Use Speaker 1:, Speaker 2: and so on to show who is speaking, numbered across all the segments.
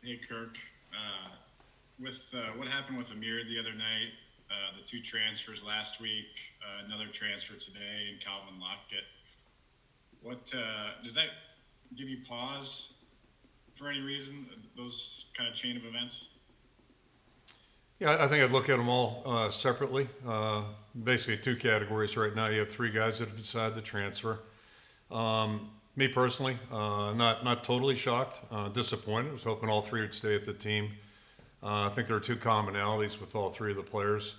Speaker 1: Hey, Kirk. With what happened with Amir the other night, the two transfers last week, another transfer today, and Calvin Lockett. What does that give you pause for any reason? Those kind of chain of events.
Speaker 2: Yeah, I think I'd look at them all separately. Basically, two categories right now. You have three guys that have decided to transfer. Me personally, not totally shocked, disappointed. I was hoping all three would stay at the team. I think there are two commonalities with all three of the players.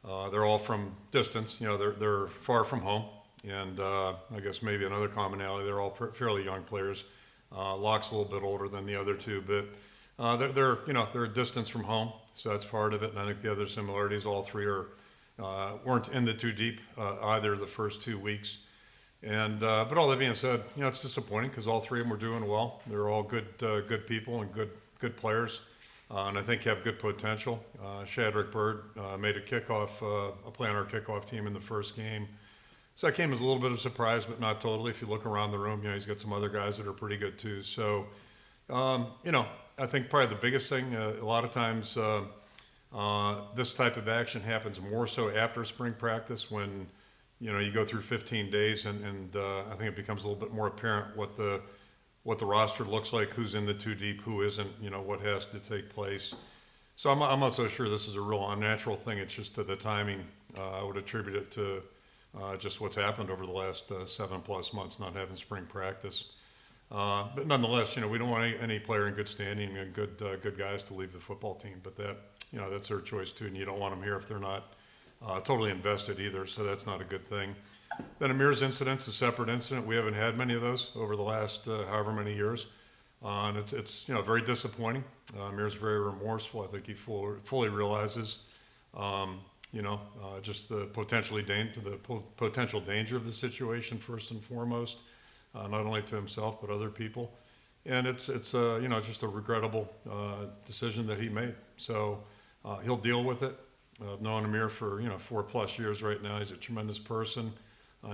Speaker 2: They're all from distance. They're far from home, and I guess maybe another commonality. They're all fairly young players. Locke's a little bit older than the other two, but they're a distance from home, so that's part of it. And I think the other similarities, all three weren't in the too deep either the first 2 weeks. And but all that being said, it's disappointing because all three of them were doing well. They're all good people and good players, and I think have good potential. Shadrick Bird made a play on our kickoff team in the first game. So that came as a little bit of a surprise, but not totally. If you look around the room, he's got some other guys that are pretty good too. So, I think probably the biggest thing, a lot of times, this type of action happens more so after spring practice when, you go through 15 days and I think it becomes a little bit more apparent what the roster looks like, who's in the too deep, who isn't, what has to take place. So I'm not so sure this is a real unnatural thing. It's just the timing. I would attribute it to just what's happened over the last 7+ months, not having spring practice. But nonetheless, we don't want any player in good standing and good guys to leave the football team. But that's their choice too, and you don't want them here if they're not totally invested either. So that's not a good thing. Then Amir's incident's a separate incident. We haven't had many of those over the last however many years, and it's very disappointing. Amir's very remorseful. I think he fully realizes. Just the potential danger of the situation first and foremost, not only to himself but other people, and it's just a regrettable decision that he made. So he'll deal with it. I've known Amir for 4+ years right now. He's a tremendous person.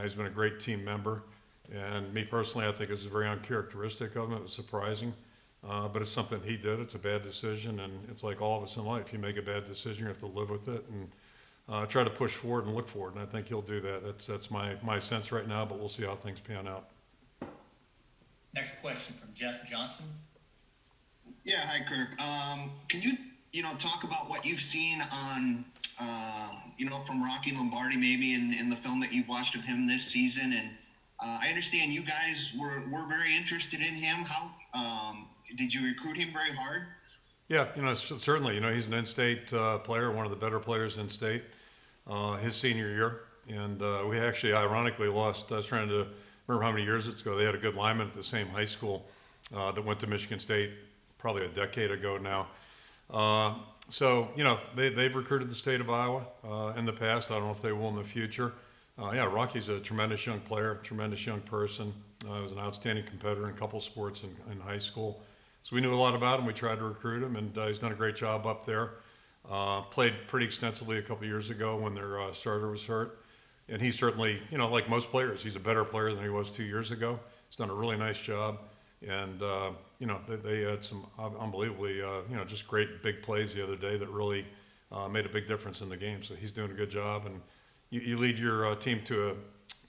Speaker 2: He's been a great team member, and me personally, I think it's very uncharacteristic of him. It was surprising. But it's something he did. It's a bad decision, and it's like all of us in life. You make a bad decision, you have to live with it, and try to push forward and look forward, and I think he'll do that. That's my sense right now, but we'll see how things pan out.
Speaker 3: Next question from Jeff Johnson.
Speaker 4: Yeah, hi Kirk. Can you talk about what you've seen on from Rocky Lombardi maybe in the film that you've watched of him this season? And I understand you guys were very interested in him. How did you recruit him very hard?
Speaker 2: Yeah, certainly. He's an in-state player, one of the better players in state, his senior year. And we actually, ironically, lost. I was trying to remember how many years ago. They had a good lineman at the same high school that went to Michigan State probably a decade ago now. So, they've recruited the state of Iowa in the past. I don't know if they will in the future. Yeah, Rocky's a tremendous young player, tremendous young person. He was an outstanding competitor in a couple sports in high school. So we knew a lot about him. We tried to recruit him, and he's done a great job up there. Played pretty extensively a couple years ago when their starter was hurt. And he's certainly, like most players, he's a better player than he was 2 years ago. He's done a really nice job. And, they had some unbelievably, just great big plays the other day that really made a big difference in the game. So he's doing a good job. And you lead your team to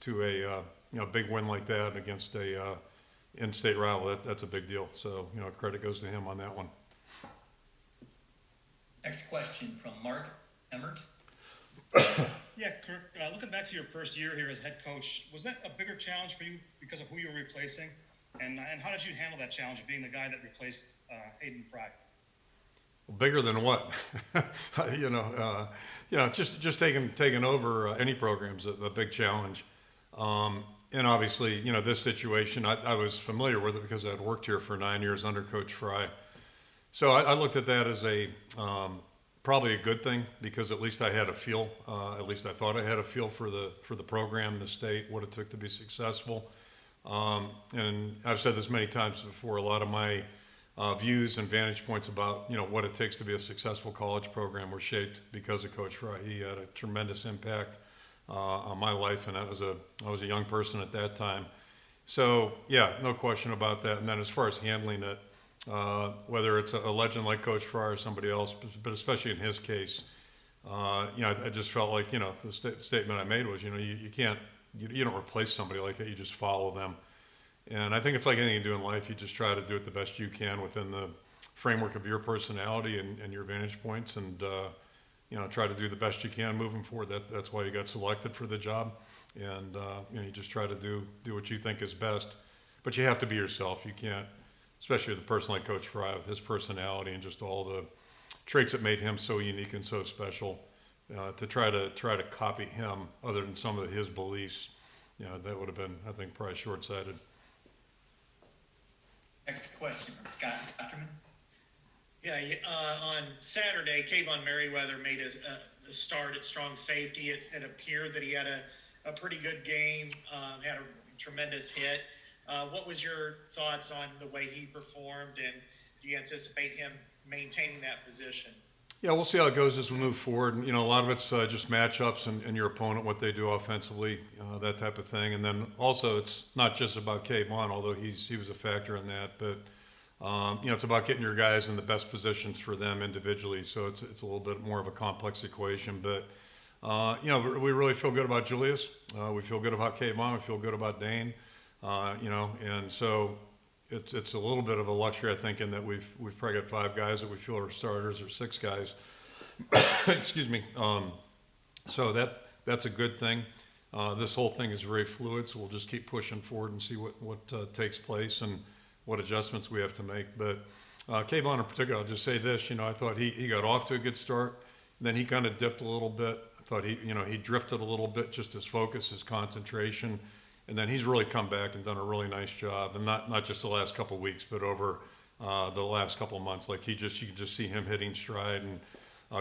Speaker 2: a big win like that against a in-state rival. That's a big deal. So, credit goes to him on that one.
Speaker 3: Next question from Mark Emmert.
Speaker 5: Yeah, Kirk, looking back to your first year here as head coach, was that a bigger challenge for you because of who you were replacing? And how did you handle that challenge of being the guy that replaced Hayden Fry?
Speaker 2: Well, bigger than what? Just taking over any program's a big challenge. And obviously, this situation, I was familiar with it because I had worked here for 9 years under Coach Fry. So I looked at that as probably a good thing because at least I had a feel. At least I thought I had a feel for the program, the state, what it took to be successful. And I've said this many times before. A lot of my views and vantage points about what it takes to be a successful college program were shaped because of Coach Fry. He had a tremendous impact on my life, and I was a young person at that time. So yeah, no question about that. And then as far as handling it, whether it's a legend like Coach Fry or somebody else, but especially in his case, I just felt like, the statement I made was, you can't, you don't replace somebody like that, you just follow them. And I think it's like anything you do in life, you just try to do it the best you can within the framework of your personality and your vantage points, and try to do the best you can moving forward. That's why you got selected for the job, and you just try to do what you think is best. But you have to be yourself. You can't, especially with a person like Coach Fry, with his personality and just all the traits that made him so unique and so special. To try to copy him, other than some of his beliefs, that would have been, I think, probably short-sighted.
Speaker 3: Next question from Scott Docterman.
Speaker 6: Yeah, on Saturday, Kayvon Merriweather made a start at strong safety. It appeared that he had a pretty good game, had a tremendous hit. What was your thoughts on the way he performed, and do you anticipate him maintaining that position?
Speaker 2: Yeah, we'll see how it goes as we move forward. And, a lot of it's just matchups and your opponent, what they do offensively, that type of thing. And then also it's not just about Kayvon, although he was a factor in that, but it's about getting your guys in the best positions for them individually. So it's a little bit more of a complex equation. But, we really feel good about Julius. We feel good about Kayvon. We feel good about Dane. And so it's a little bit of a luxury, I think, in that we've probably got 5 guys that we feel are starters, or 6 guys. Excuse me. So that's a good thing. This whole thing is very fluid, so we'll just keep pushing forward and see what takes place and what adjustments we have to make. But Kayvon in particular, I'll just say this, I thought he got off to a good start. Then he kind of dipped a little bit. I thought he drifted a little bit, just his focus, his concentration. And then he's really come back and done a really nice job, and not just the last couple of weeks, but over the last couple of months. Like you can just see him hitting stride and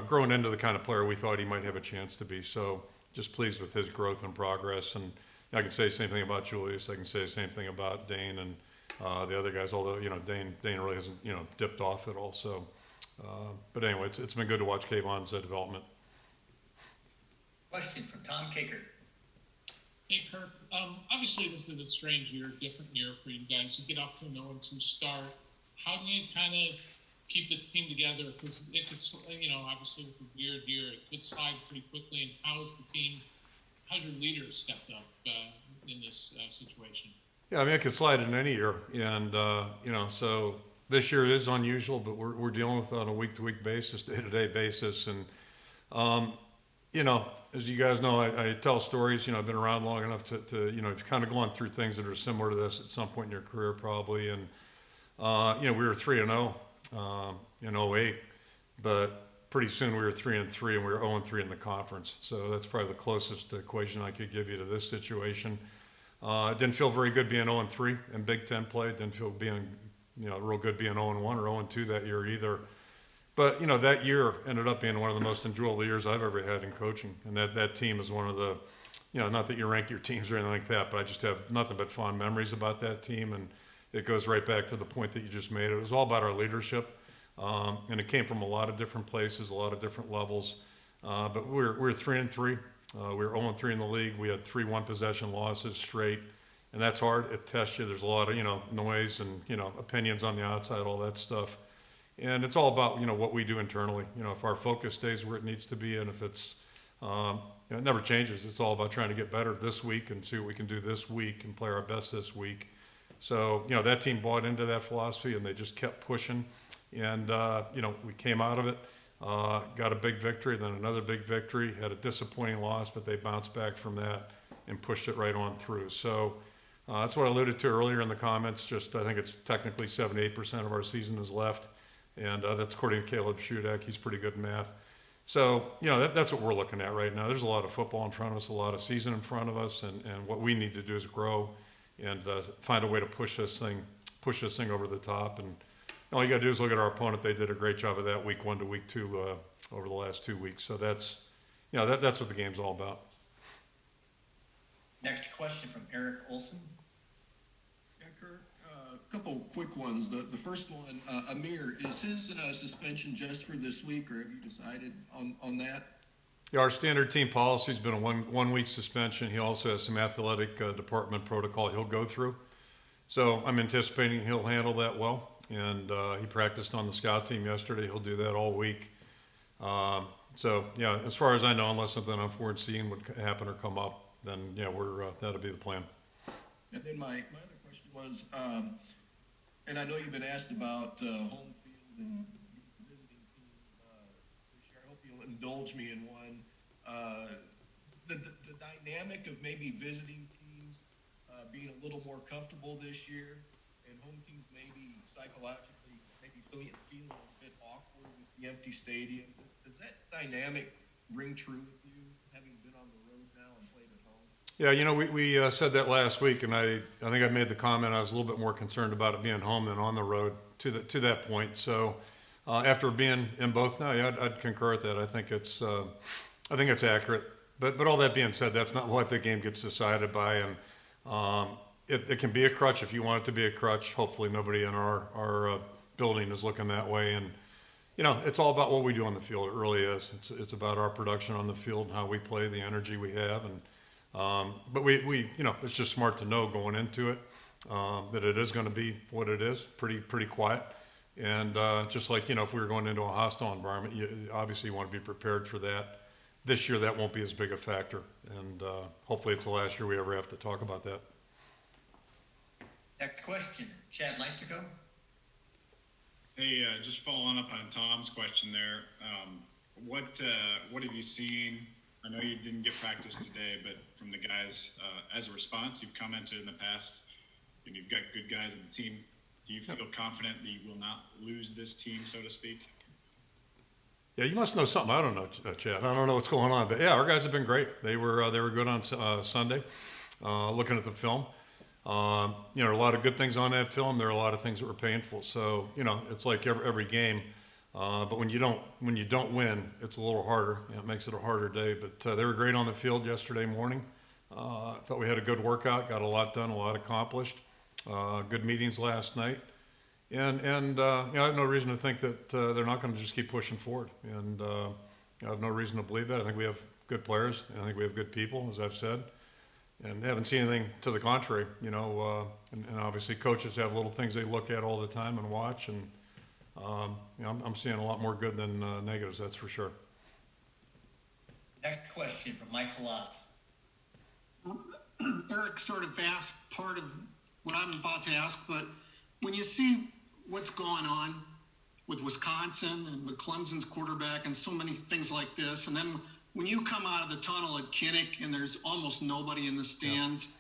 Speaker 2: growing into the kind of player we thought he might have a chance to be. So just pleased with his growth and progress. And I can say the same thing about Julius. I can say the same thing about Dane and the other guys. Although Dane really hasn't dipped off at all. So, but anyway, it's been good to watch Kayvon's development.
Speaker 3: Question from Tom Kaker.
Speaker 7: Hey, Kirk. Obviously, this is a strange year, different year for you guys. You get off to a 0-2 start. How do you kind of keep the team together? Because it could, obviously with a weird year, it could slide pretty quickly. And how's your leaders stepped up in this situation?
Speaker 2: Yeah, I mean, it could slide in any year. And, so this year is unusual, but we're dealing with it on a week-to-week basis, day-to-day basis. And, as you guys know, I tell stories. I've been around long enough to you've kind of gone through things that are similar to this at some point in your career, probably. And we were 3-0 in 08, but pretty soon we were 3-3, and we were 0-3 in the conference. So that's probably the closest equation I could give you to this situation. It didn't feel very good being 0-3 in Big Ten play. It didn't feel being real good being 0-1 or 0-2 that year either. But, that year ended up being one of the most enjoyable years I've ever had in coaching. And that team is one of the, not that you rank your teams or anything like that, but I just have nothing but fond memories about that team. And it goes right back to the point that you just made. It was all about our leadership. And it came from a lot of different places, a lot of different levels. But we were 3-3. We were 0-3 in the league. We had 3 one-possession losses straight. And that's hard. It tests you. There's a lot of, noise and, opinions on the outside, all that stuff. And it's all about, what we do internally. If our focus stays where it needs to be, and if it's, it never changes. It's all about trying to get better this week and see what we can do this week and play our best this week. So, that team bought into that philosophy, and they just kept pushing. And, we came out of it, got a big victory, then another big victory, had a disappointing loss, but they bounced back from that and pushed it right on through. So that's what I alluded to earlier in the comments. Just I think it's technically 78% of our season is left. And that's according to Caleb Shudak. He's pretty good in math. So, that's what we're looking at right now. There's a lot of football in front of us, a lot of season in front of us, and what we need to do is grow and find a way to push this thing over the top. And all you got to do is look at our opponent. They did a great job of that week 1 to week 2 over the last 2 weeks. So that's what the game's all about.
Speaker 3: Next question from Eric Olson.
Speaker 8: Yeah, Kirk, a couple quick ones. The first one, Amir, is his suspension just for this week, or have you decided on that?
Speaker 2: Yeah, our standard team policy has been a one week suspension. He also has some athletic department protocol he'll go through. So I'm anticipating he'll handle that well. and he practiced on the scout team yesterday. He'll do that all week. So yeah, as far as I know, unless something unforeseen would happen or come up, then yeah, that'll be the plan.
Speaker 8: And then my other question was, and I know you've been asked about home field and visiting team this year. I hope you'll indulge me in one. The dynamic of maybe visiting teams being a little more comfortable this year, and home teams maybe psychologically maybe feeling a bit awkward with the empty stadium. Does that dynamic ring true with you, having been on the road now and played at home?
Speaker 2: Yeah, you know, we said that last week, and I think I made the comment I was a little bit more concerned about it being home than on the road to that point. So after being in both now, yeah, I'd concur with that. I think it's accurate. But all that being said, that's not what the game gets decided by, and it can be a crutch if you want it to be a crutch. Hopefully nobody in our building is looking that way, and you know, it's all about what we do on the field. It really is. It's about our production on the field and how we play, the energy we have, and but we you know, it's just smart to know going into it that it is going to be what it is, pretty quiet, and just like, you know, if we were going into a hostile environment, you obviously want to be prepared for that. This year, that won't be as big a factor, and hopefully it's the last year we ever have to talk about that.
Speaker 3: Next question, Chad Leisterco.
Speaker 1: Hey, just following up on Tom's question there. What have you seen? I know you didn't get practice today, but from the guys, as a response, you've commented in the past, and you've got good guys on the team. Do you feel confident that you will not lose this team, so to speak?
Speaker 2: Yeah, you must know something I don't know, Chad. I don't know what's going on, but yeah, our guys have been great. They were good on Sunday. Looking at the film, you know, there are a lot of good things on that film. There are a lot of things that were painful. So you know, it's like every game. But when you don't win, it's a little harder. You know, it makes it a harder day. But they were great on the field yesterday morning. I thought we had a good workout, got a lot done, a lot accomplished. Good meetings last night. And you know, I have no reason to think that they're not going to just keep pushing forward. And I have no reason to believe that. I think we have good players. And I think we have good people, as I've said. And they haven't seen anything to the contrary, you know. And obviously coaches have little things they look at all the time and watch. And you know, I'm seeing a lot more good than negatives, that's for sure.
Speaker 3: Next question from Mike Halas.
Speaker 9: Eric sort of asked part of what I'm about to ask, but when you see what's going on with Wisconsin and with Clemson's quarterback and so many things like this, and then when you come out of the tunnel at Kinnick and there's almost nobody in the stands,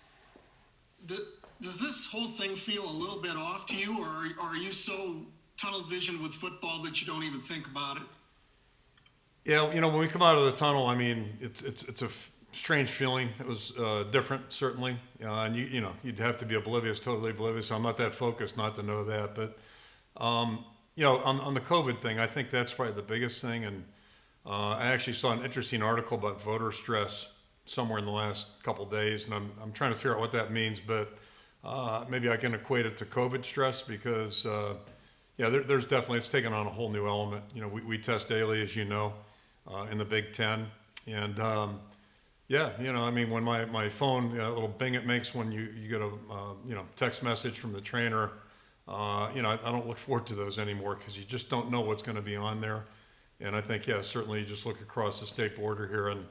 Speaker 9: does this whole thing feel a little bit off to you, or are you so tunnel vision with football that you don't even think about it?
Speaker 2: Yeah, you know, when we come out of the tunnel, I mean, it's a strange feeling. It was different, certainly, and you know, you'd have to be oblivious, totally oblivious. I'm not that focused not to know that, but you know, on the COVID thing, I think that's probably the biggest thing. And I actually saw an interesting article about voter stress somewhere in the last couple days, and I'm trying to figure out what that means, but maybe I can equate it to COVID stress because yeah, there's definitely, it's taken on a whole new element. You know, we test daily, as you know, in the Big Ten, and yeah, you know, I mean, when my phone, you know, a little bing it makes when you get a you know, text message from the trainer, you know, I don't look forward to those anymore because you just don't know what's going to be on there. And I think, yeah, certainly you just look across the state border here, and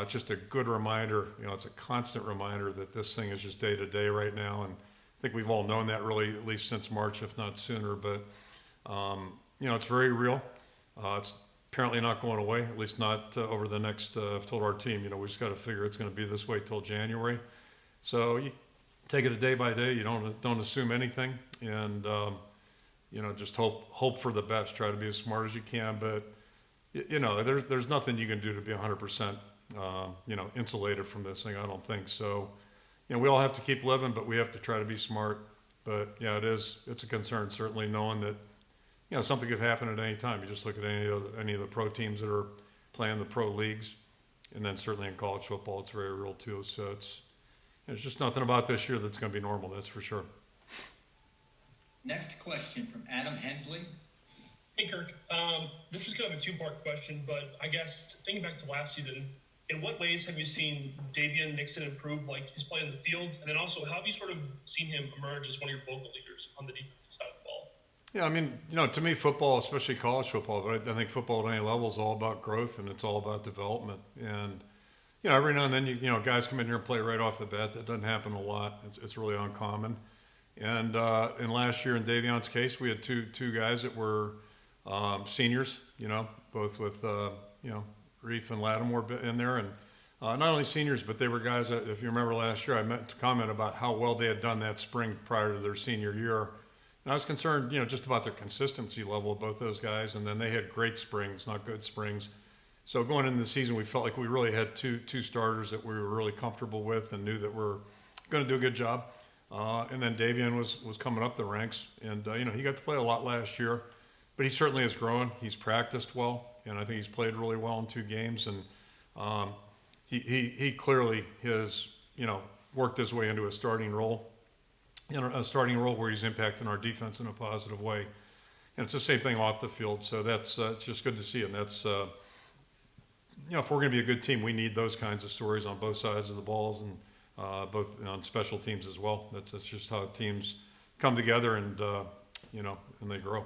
Speaker 2: it's just a good reminder. You know, it's a constant reminder that this thing is just day to day right now. And I think we've all known that really at least since March, if not sooner. But you know, it's very real. It's apparently not going away, at least not over the next, I've told our team, you know, we just got to figure it's going to be this way till January. So you take it a day by day. You don't assume anything, and you know, just hope for the best. Try to be as smart as you can, but you know, there's nothing you can do to be 100%, you know, insulated from this thing. I don't think so. You know, we all have to keep living, but we have to try to be smart. But yeah, it's a concern, certainly, knowing that, you know, something could happen at any time. You just look at any of the pro teams that are playing the pro leagues, and then certainly in college football, it's very real too. So it's just nothing about this year that's going to be normal. That's for sure.
Speaker 3: Next question from Adam Hensley.
Speaker 10: Hey, Kirk. This is kind of a two-part question, but I guess thinking back to last season, in what ways have you seen Davian Nixon improve, like his play on the field? And then also, how have you sort of seen him emerge as one of your vocal leaders on the defensive side of the ball?
Speaker 2: Yeah, I mean, to me, football, especially college football, but I think football at any level is all about growth and it's all about development. And, every now and then, guys come in here and play right off the bat. That doesn't happen a lot. It's really uncommon. And last year, in Davion's case, we had two guys that were seniors, both with, Reef and Lattimore in there. And not only seniors, but they were guys that, if you remember last year, I meant to comment about how well they had done that spring prior to their senior year. And I was concerned, just about their consistency level of both those guys. And then they had great springs, not good springs. So going into the season, we felt like we really had two starters that we were really comfortable with and knew that we're going to do a good job. And then Davion was coming up the ranks. And, he got to play a lot last year. But he certainly has grown. He's practiced well. And I think he's played really well in 2 games. And he clearly has, worked his way into a starting role. A starting role where he's impacting our defense in a positive way. And it's the same thing off the field. So that's it's just good to see. And that's, if we're going to be a good team, we need those kinds of stories on both sides of the balls and both on special teams as well. That's just how teams come together and, and they grow.